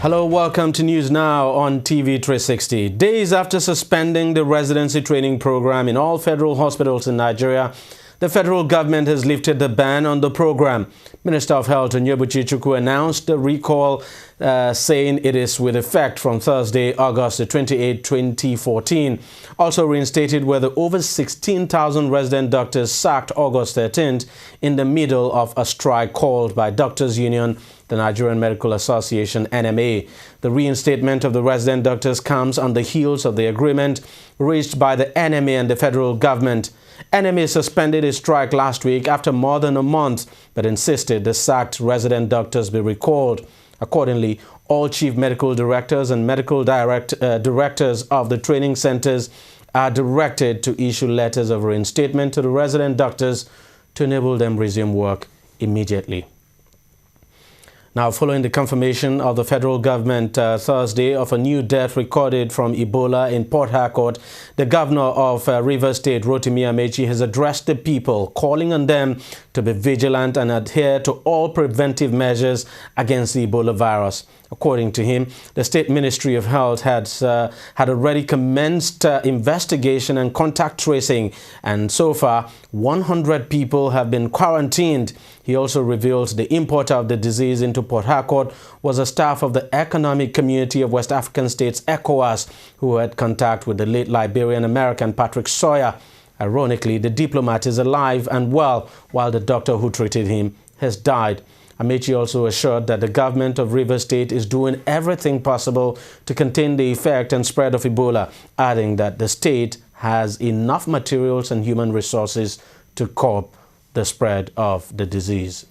Hello, welcome to News Now on TV360. Days after suspending the residency training program in all federal hospitals in Nigeria, the federal government has lifted the ban on the program. Minister of Health Onyebuchi Chukwu announced the recall, saying it is with effect from Thursday, August 28, 2014. Also reinstated were the over 16,000 resident doctors sacked August 13th in the middle of a strike called by Doctors Union, the Nigerian Medical Association, NMA. The reinstatement of the resident doctors comes on the heels of the agreement reached by the NMA and the federal government. NMA suspended its strike last week after more than a month, but insisted the sacked resident doctors be recalled. Accordingly, all chief medical directors and medical directors of the training centers are directed to issue letters of reinstatement to the resident doctors to enable them resume work immediately. Now, following the confirmation of the federal government Thursday of a new death recorded from Ebola in Port Harcourt, the governor of Rivers State, Rotimi Amechi, has addressed the people, calling on them to be vigilant and adhere to all preventive measures against the Ebola virus. According to him, the State Ministry of Health had already commenced investigation and contact tracing, and so far 100 people have been quarantined. He also revealed the importer of the disease into Port Harcourt was a staff of the Economic Community of West African States, ECOWAS, who had contact with the late Liberian-American Patrick Sawyer. Ironically, the diplomat is alive and well, while the doctor who treated him has died. Amechi also assured that the government of Rivers State is doing everything possible to contain the effect and spread of Ebola, adding that the state has enough materials and human resources to curb the spread of the disease.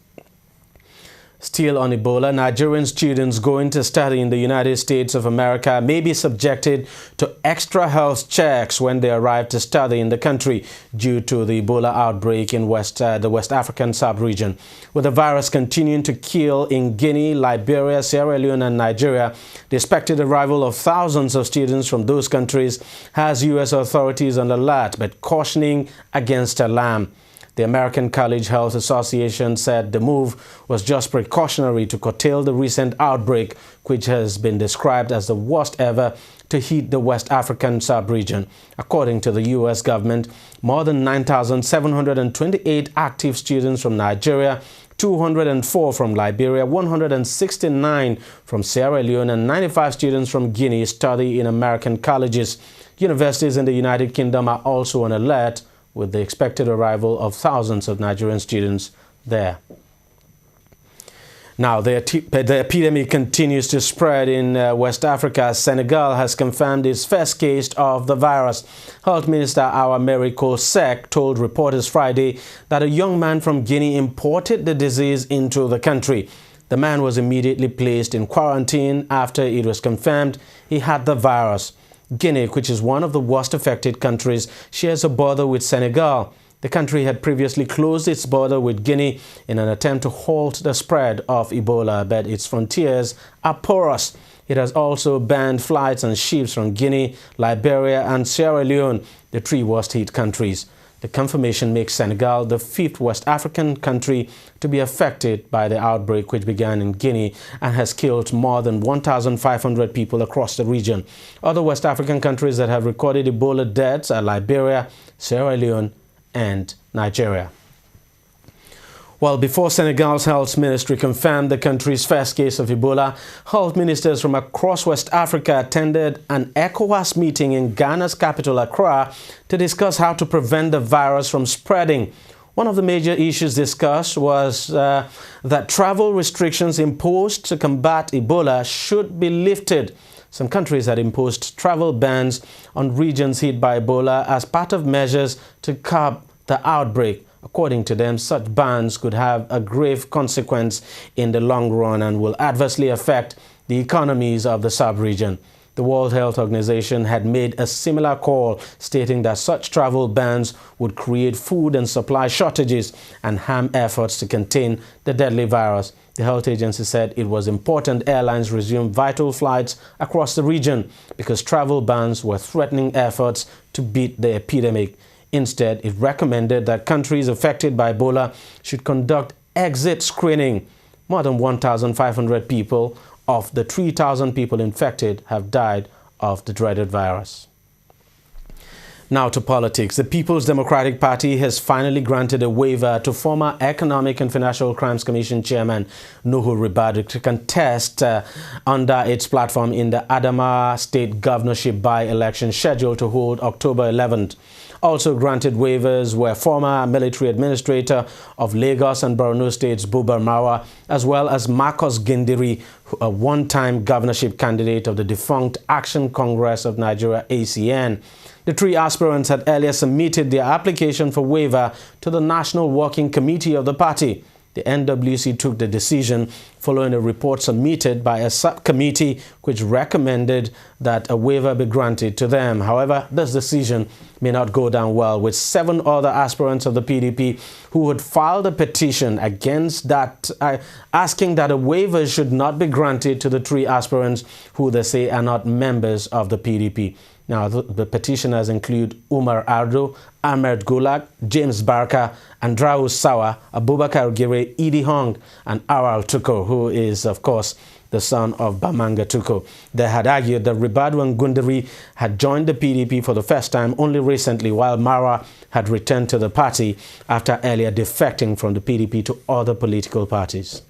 Still on Ebola, Nigerian students going to study in the United States of America may be subjected to extra health checks when they arrive to study in the country due to the Ebola outbreak in the West African sub-region. With the virus continuing to kill in Guinea, Liberia, Sierra Leone and Nigeria, the expected arrival of thousands of students from those countries has U.S. authorities on alert but cautioning against alarm. The American College Health Association said the move was just precautionary to curtail the recent outbreak, which has been described as the worst ever to hit the West African sub-region. According to the U.S. government, more than 9,728 active students from Nigeria, 204 from Liberia, 169 from Sierra Leone, and 95 students from Guinea study in American colleges. Universities in the United Kingdom are also on alert with the expected arrival of thousands of Nigerian students there. Now, the epidemic continues to spread in West Africa. Senegal has confirmed its first case of the virus. Health Minister Coll-Seck told reporters Friday that a young man from Guinea imported the disease into the country. The man was immediately placed in quarantine after it was confirmed he had the virus. Guinea, which is one of the worst affected countries, shares a border with Senegal. The country had previously closed its border with Guinea in an attempt to halt the spread of Ebola, but its frontiers are porous. It has also banned flights and ships from Guinea, Liberia and Sierra Leone, the three worst hit countries. The confirmation makes Senegal the fifth West African country to be affected by the outbreak, which began in Guinea and has killed more than 1,500 people across the region. Other West African countries that have recorded Ebola deaths are Liberia, Sierra Leone, and Nigeria. Well, before Senegal's health ministry confirmed the country's first case of Ebola, health ministers from across West Africa attended an ECOWAS meeting in Ghana's capital, Accra, to discuss how to prevent the virus from spreading. One of the major issues discussed was that travel restrictions imposed to combat Ebola should be lifted. Some countries had imposed travel bans on regions hit by Ebola as part of measures to curb the outbreak. According to them, such bans could have a grave consequence in the long run and will adversely affect the economies of the sub-region. The World Health Organization had made a similar call, stating that such travel bans would create food and supply shortages and harm efforts to contain the deadly virus. The health agency said it was important airlines resume vital flights across the region because travel bans were threatening efforts to beat the epidemic. Instead, it recommended that countries affected by Ebola should conduct exit screening. More than 1,500 people of the 3,000 people infected have died of the dreaded virus. Now to politics. The People's Democratic Party has finally granted a waiver to former Economic and Financial Crimes Commission Chairman Nuhu Ribadu to contest under its platform in the Adamawa State Governorship by-election scheduled to hold October 11th. Also granted waivers were former military administrator of Lagos and Borno States Buba Marwa, as well as Marcus Gindiri, a one-time governorship candidate of the defunct Action Congress of Nigeria ACN. The three aspirants had earlier submitted their application for waiver to the National Working Committee of the party. The NWC took the decision following a report submitted by a subcommittee which recommended that a waiver be granted to them. However, this decision may not go down well, with 7 other aspirants of the PDP who had filed a petition against that, asking that a waiver should not be granted to the 3 aspirants who they say are not members of the PDP. Now, the petitioners include Umar Ardo, Ahmed Gulak, James Barker, Andrau Sawa, Abubakar Gire, Idi Hong, and Aral Tuko, who is, of course, the son of Bamanga Tuko. They had argued that Ribadu and Gundiri had joined the PDP for the first time only recently, while Marwa had returned to the party after earlier defecting from the PDP to other political parties.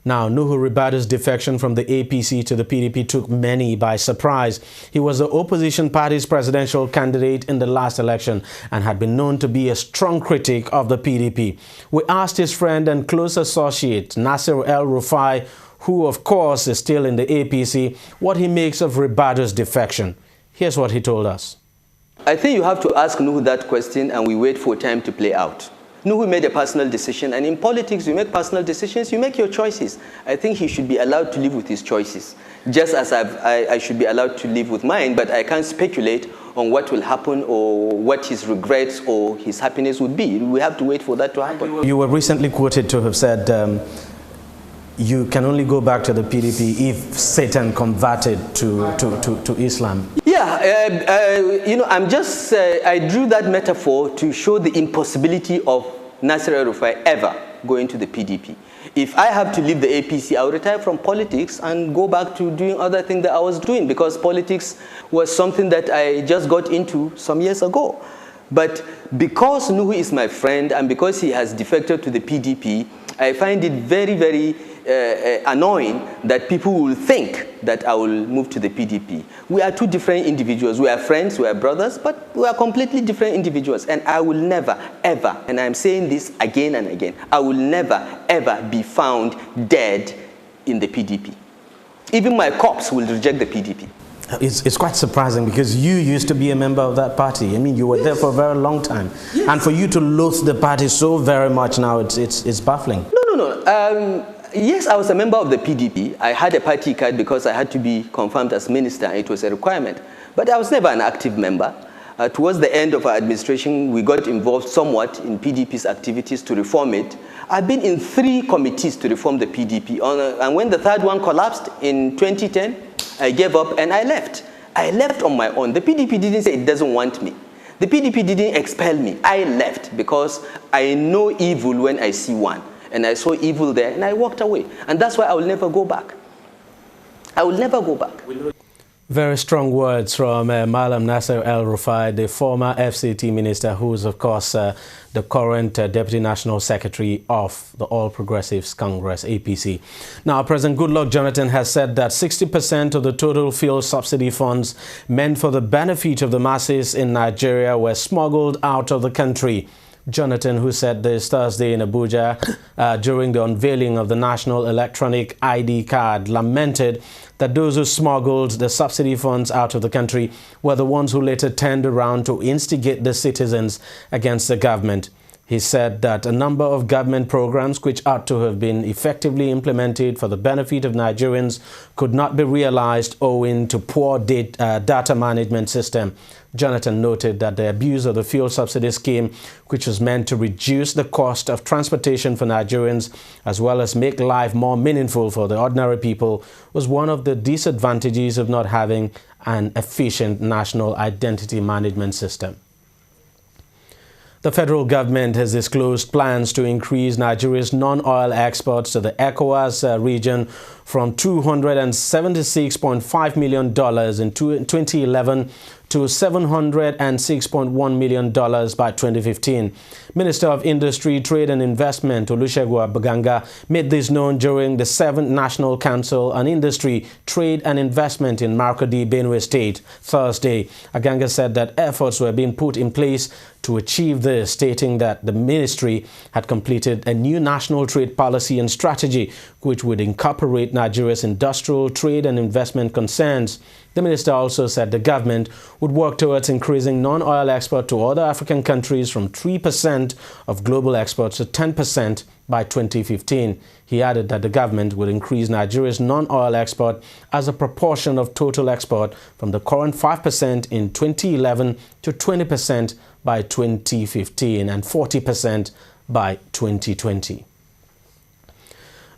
Now, Nuhu Ribadu's defection from the APC to the PDP took many by surprise. He was the opposition party's presidential candidate in the last election and had been known to be a strong critic of the PDP. We asked his friend and close associate, Nasir El-Rufai, who of course is still in the APC, what he makes of Ribadu's defection. Here's what he told us. I think you have to ask Nuhu that question and we wait for time to play out. Nuhu made a personal decision, and in politics, you make personal decisions, you make your choices. I think he should be allowed to live with his choices, just as I should be allowed to live with mine, but I can't speculate on what will happen or what his regrets or his happiness would be. We have to wait for that to happen. You were recently quoted to have said you can only go back to the PDP if Satan converted to Islam. Yeah, you know, I drew that metaphor to show the impossibility of Nasir El-Rufai ever going to the PDP. If I have to leave the APC, I'll retire from politics and go back to doing other things that I was doing, because politics was something that I just got into some years ago. But because Nuhu is my friend and because he has defected to the PDP, I find it very, very annoying that people will think that I will move to the PDP. We are 2 different individuals. We are friends, we are brothers, but we are completely different individuals. And I will never, ever, and I'm saying this again and again, I will never, ever be found dead in the PDP. Even my corpse will reject the PDP. It's quite surprising because you used to be a member of that party. I mean, you were there for a very long time. Yes. And for you to loathe the party so very much now, it's baffling. No. Yes, I was a member of the PDP. I had a party card because I had to be confirmed as minister. It was a requirement. But I was never an active member. Towards the end of our administration, we got involved somewhat in PDP's activities to reform it. I've been in 3 committees to reform the PDP. And when the 3rd one collapsed in 2010, I gave up and I left. I left on my own. The PDP didn't say it doesn't want me. The PDP didn't expel me. I left because I know evil when I see one. And I saw evil there, and I walked away. And that's why I will never go back. I will never go back. Very strong words from Malam Nasir El-Rufai, the former FCT minister, who is, of course, the current Deputy National Secretary of the All Progressives Congress, APC. Now, President Goodluck Jonathan has said that 60% of the total fuel subsidy funds meant for the benefit of the masses in Nigeria were smuggled out of the country. Jonathan, who said this Thursday in Abuja during the unveiling of the National Electronic ID Card, lamented that those who smuggled the subsidy funds out of the country were the ones who later turned around to instigate the citizens against the government. He said that a number of government programs which ought to have been effectively implemented for the benefit of Nigerians could not be realized owing to poor data management system. Jonathan noted that the abuse of the fuel subsidy scheme, which was meant to reduce the cost of transportation for Nigerians as well as make life more meaningful for the ordinary people, was one of the disadvantages of not having an efficient national identity management system. The federal government has disclosed plans to increase Nigeria's non-oil exports to the ECOWAS region from $276.5 million in 2011 to $706.1 million by 2015. Minister of Industry, Trade and Investment Olusegun Agbaga made this known during the 7th National Council on Industry, Trade and Investment in Makurdi, Benue State, Thursday. Agbaga said that efforts were being put in place to achieve this, stating that the ministry had completed a new national trade policy and strategy which would incorporate Nigeria's industrial, trade and investment concerns. The minister also said the government would work towards increasing non-oil export to other African countries from 3% of global exports to 10% by 2015. He added that the government would increase Nigeria's non-oil export as a proportion of total export from the current 5% in 2011 to 20% by 2015 and 40% by 2020.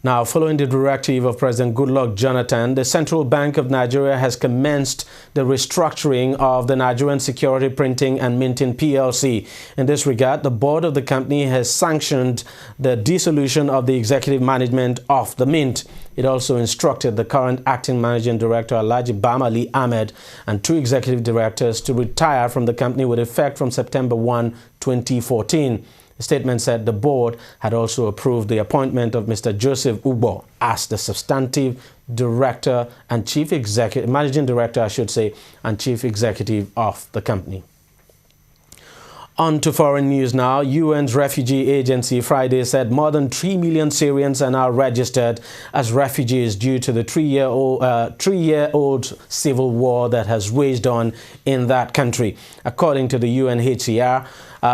Now, following the directive of President Goodluck Jonathan, the Central Bank of Nigeria has commenced the restructuring of the Nigerian Security Printing and Minting PLC. In this regard, the board of the company has sanctioned the dissolution of the executive management of the Mint. It also instructed the current acting managing director, Alhaji Bamali Ahmed, and 2 executive directors to retire from the company with effect from September 1, 2014. The statement said the board had also approved the appointment of Mr. Joseph Ugbo as the substantive director and managing director, and chief executive of the company. On to foreign news now. UN's refugee agency Friday said more than 3 million Syrians are now registered as refugees due to the three-year-old civil war that has raged on in that country. According to the UNHCR,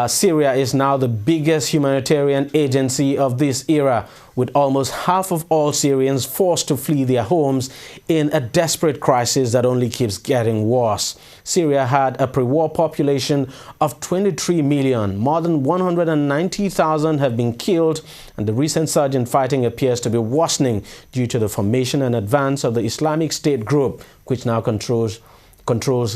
Syria is now the biggest humanitarian agency of this era, with almost half of all Syrians forced to flee their homes in a desperate crisis that only keeps getting worse. Syria had a pre-war population of 23 million. More than 190,000 have been killed, and the recent surge in fighting appears to be worsening due to the formation and advance of the Islamic State group, which now controls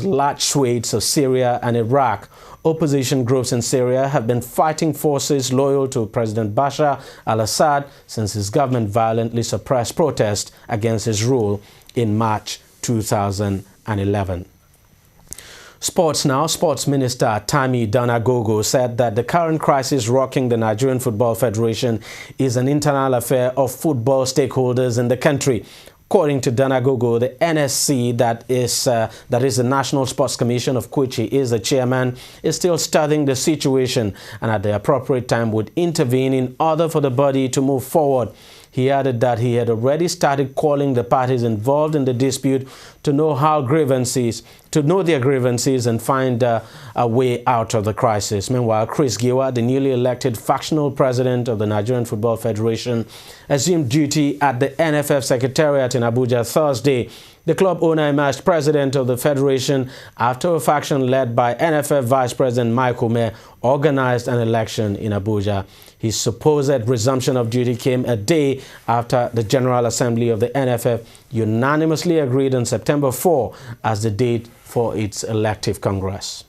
large swathes of Syria and Iraq. Opposition groups in Syria have been fighting forces loyal to President Bashar al-Assad since his government violently suppressed protests against his rule in March 2011. Sports now. Sports Minister Tami Danagogo said that the current crisis rocking the Nigerian Football Federation is an internal affair of football stakeholders in the country. According to Danagogo, the NSC, that is the National Sports Commission of which he is the chairman, is still studying the situation and at the appropriate time would intervene in order for the body to move forward. He added that he had already started calling the parties involved in the dispute to know their grievances and find a way out of the crisis. Meanwhile, Chris Giwa, the newly elected factional president of the Nigerian Football Federation, assumed duty at the NFF Secretariat in Abuja Thursday. The club owner emerged president of the federation after a faction led by NFF Vice President Mike Ume organized an election in Abuja. His supposed resumption of duty came a day after the General Assembly of the NFF unanimously agreed on September 4 as the date for its elective Congress.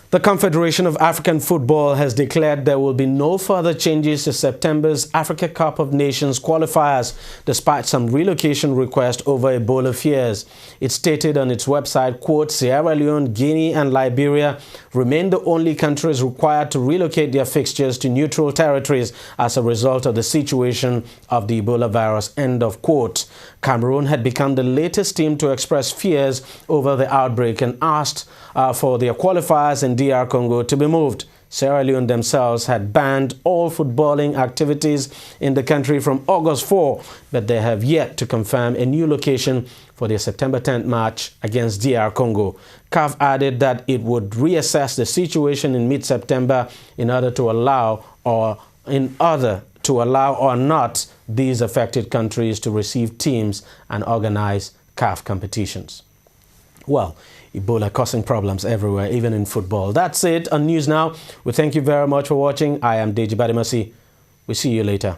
The Confederation of African Football has declared there will be no further changes to September's Africa Cup of Nations qualifiers, despite some relocation requests over Ebola fears. It stated on its website, quote, Sierra Leone, Guinea and Liberia remain the only countries required to relocate their fixtures to neutral territories as a result of the situation of the Ebola virus, end of quote. Cameroon had become the latest team to express fears over the outbreak and asked for their qualifiers in DR Congo to be moved. Sierra Leone themselves had banned all footballing activities in the country from August 4, but they have yet to confirm a new location for their September 10th match against DR Congo. CAF added that it would reassess the situation in mid-September in order to allow or not these affected countries to receive teams and organize CAF competitions. Well, Ebola causing problems everywhere, even in football. That's it on News Now. We thank you very much for watching. I am Deji Badimasi. We'll see you later.